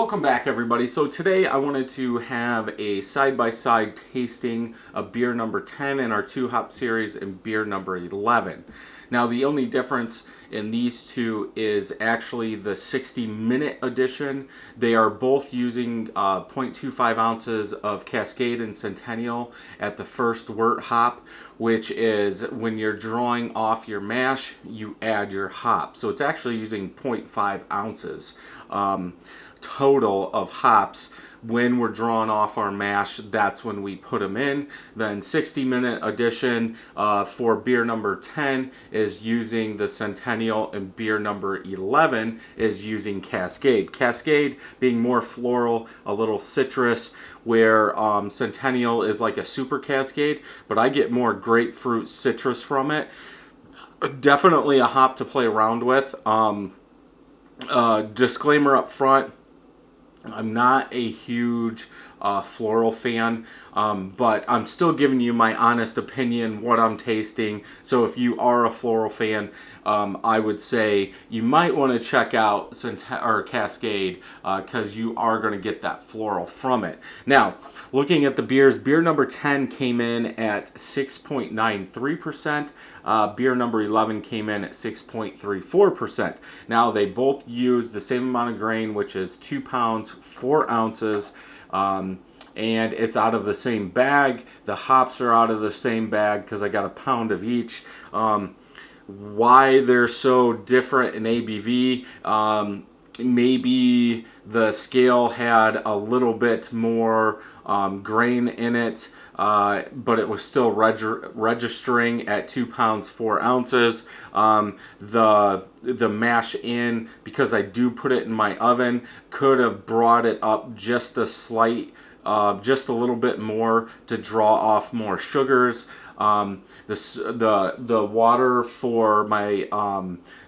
Welcome back, everybody. So today I wanted to have a side-by-side tasting of beer number 10 in our 2-hop series and beer number 11. Now, the only difference in these two is actually the 60-minute edition. They are both using 0.25 ounces of Cascade and Centennial at the first wort hop, which is when you're drawing off your mash, you add your hop. So it's actually using 0.5 ounces total of hops. When we're drawing off our mash, that's when we put them in. Then 60-minute edition for beer number 10 is using the Centennial, and beer number 11 is using Cascade. Cascade being more floral, a little citrus, where Centennial is like a super Cascade, but I get more grapefruit citrus from it. Definitely a hop to play around with. Disclaimer up front, I'm not a huge floral fan, but I'm still giving you my honest opinion, what I'm tasting. So if you are a floral fan, I would say you might want to check out Cascade because you are going to get that floral from it. Now, looking at the beers, beer number 10 came in at 6.93%. Beer number 11 came in at 6.34%. Now, they both use the same amount of grain, which is 2 pounds, 4 ounces. And it's out of the same bag. The hops are out of the same bag because I got a pound of each. Why they're so different in ABV, maybe the scale had a little bit more grain in it, but it was still registering at 2 pounds 4 ounces. The mash in, because I do put it in my oven, could have brought it up just a slight, just a little bit more to draw off more sugars. The water for my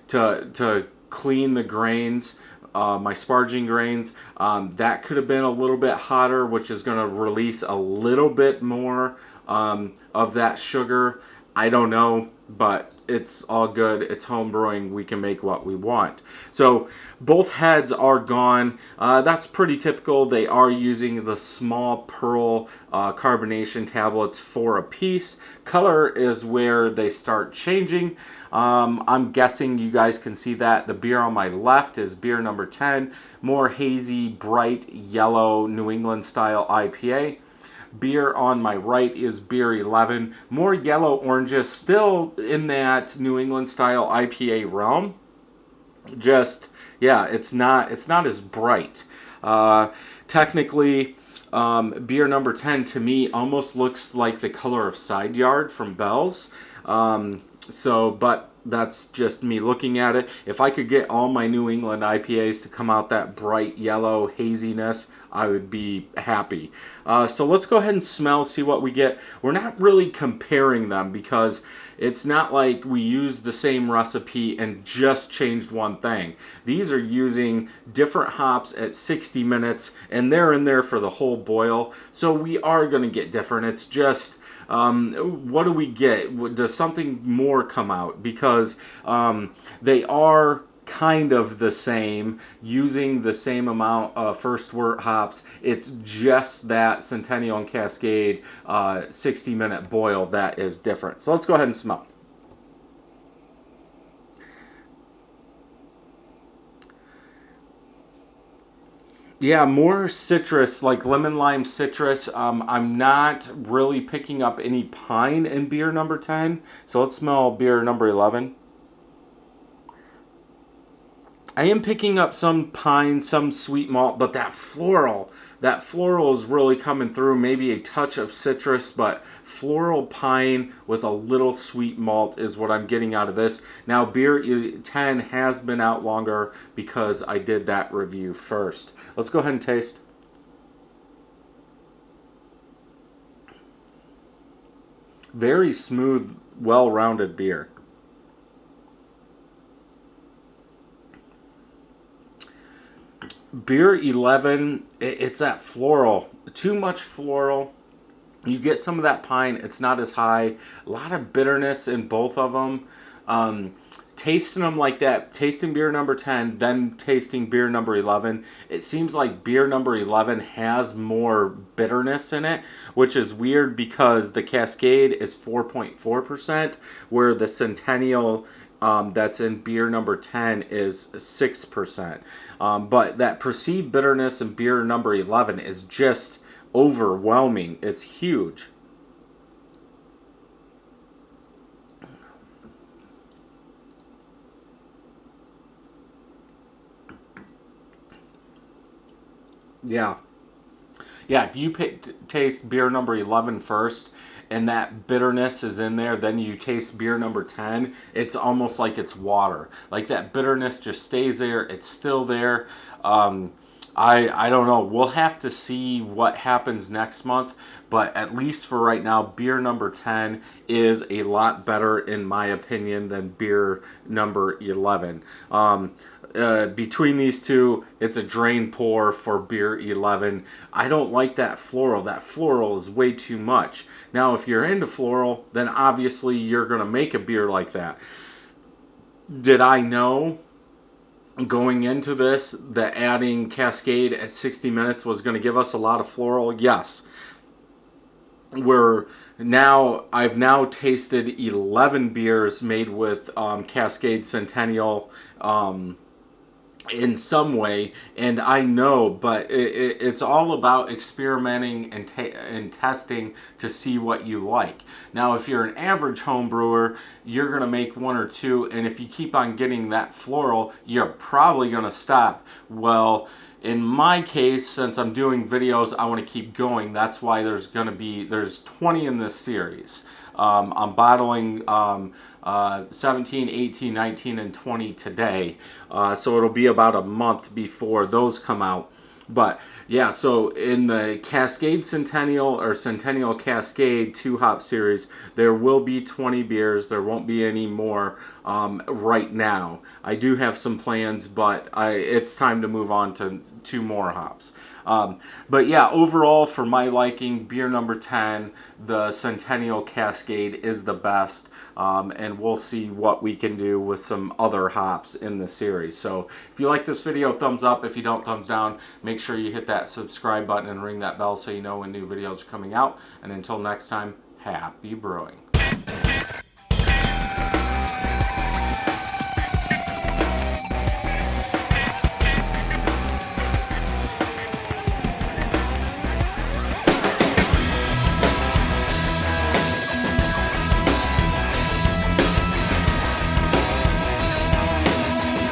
to clean the grains, my sparging grains, that could have been a little bit hotter, which is going to release a little bit more of that sugar. I don't know, but it's all good. It's home brewing. We can make what we want. So both heads are gone. That's pretty typical. They are using the small pearl carbonation tablets for a piece. Color is where they start changing. I'm guessing you guys can see that. The beer on my left is beer number 10, more hazy, bright yellow New England style IPA. Beer on my right is beer 11, more yellow oranges, still in that New England style IPA realm. Just, yeah, it's not as bright. Technically, beer number 10 to me almost looks like the color of Side Yard from Bell's. But that's just me looking at it. If I could get all my New England IPAs to come out that bright yellow haziness, I would be happy. So let's go ahead and smell, see what we get. We're not really comparing them because it's not like we used the same recipe and just changed one thing. These are using different hops at 60 minutes, and they're in there for the whole boil. So we are going to get different. It's just, what do we get? Does something more come out? Because they are kind of the same, using the same amount of first wort hops. It's just that Centennial and Cascade 60-minute boil that is different. So let's go ahead and smell. Yeah, more citrus, like lemon lime citrus. I'm not really picking up any pine in beer number 10. So let's smell beer number 11. I am picking up some pine, some sweet malt, but that floral is really coming through. Maybe a touch of citrus, but floral pine with a little sweet malt is what I'm getting out of this. Now, beer 10 has been out longer because I did that review first. Let's go ahead and taste. Very smooth, well-rounded beer. Beer 11, it's that floral. Too much floral. You get some of that pine. It's not as high. A lot of bitterness in both of them. Tasting them like that, tasting beer number 10, then tasting beer number 11, it seems like beer number 11 has more bitterness in it, which is weird because the Cascade is 4.4%, where the Centennial that's in beer number 10 is 6%. But that perceived bitterness in beer number 11 is just overwhelming. It's huge. Yeah. Yeah, if you taste beer number 11 first and that bitterness is in there, then you taste beer number 10, it's almost like it's water. Like that bitterness just stays there, it's still there. I don't know. We'll have to see what happens next month, but at least for right now, beer number 10 is a lot better, in my opinion, than beer number 11. Between these two, it's a drain pour for beer 11. I don't like that floral. That floral is way too much. Now, if you're into floral, then obviously you're going to make a beer like that. Did I know going into this that adding Cascade at 60 minutes was going to give us a lot of floral? Yes. I've now tasted 11 beers made with Cascade Centennial in some way, and I know, but it's all about experimenting and testing to see what you like. Now, if you're an average home brewer, you're going to make one or two, and if you keep on getting that floral, you're probably going to stop. Well, in my case, since I'm doing videos, I want to keep going. That's why there's 20 in this series. I'm bottling 17, 18, 19, and 20 today. So it'll be about a month before those come out. But yeah, so in the Cascade Centennial or Centennial Cascade 2-hop series, there will be 20 beers. There won't be any more right now. I do have some plans, but it's time to move on to 2 more hops. But yeah, overall, for my liking, beer number 10, the Centennial Cascade is the best. And we'll see what we can do with some other hops in the series. So if you like this video, thumbs up. If you don't, thumbs down. Make sure you hit that subscribe button and ring that bell so you know when new videos are coming out. And until next time, happy brewing.